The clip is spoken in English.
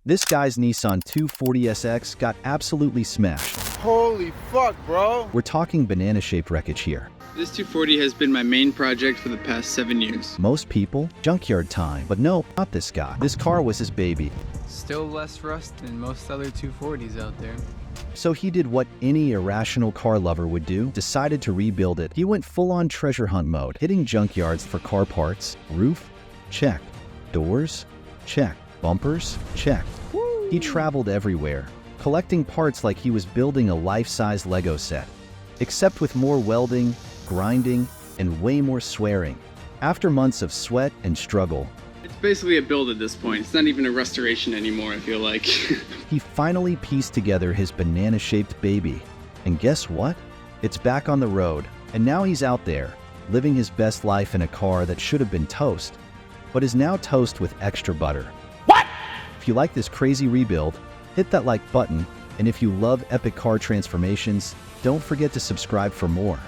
This guy's Nissan 240SX got absolutely smashed. Holy fuck, bro. We're talking banana-shaped wreckage here. This 240 has been my main project for the past 7 years. Most people, junkyard time. But no, not this guy. This car was his baby. Still less rust than most other 240s out there. So he did what any irrational car lover would do, decided to rebuild it. He went full-on treasure hunt mode, hitting junkyards for car parts. Roof? Check. Doors? Check. Bumpers? Check. He traveled everywhere, collecting parts like he was building a life-size Lego set, except with more welding, grinding, and way more swearing. After months of sweat and struggle, It's basically a build at this point. It's not even a restoration anymore, I feel like. he finally pieced together his banana-shaped baby. And guess what? It's back on the road, and now he's out there, living his best life in a car that should have been toast, but is now toast with extra butter. What? If you like this crazy rebuild, hit that like button, and if you love epic car transformations, don't forget to subscribe for more.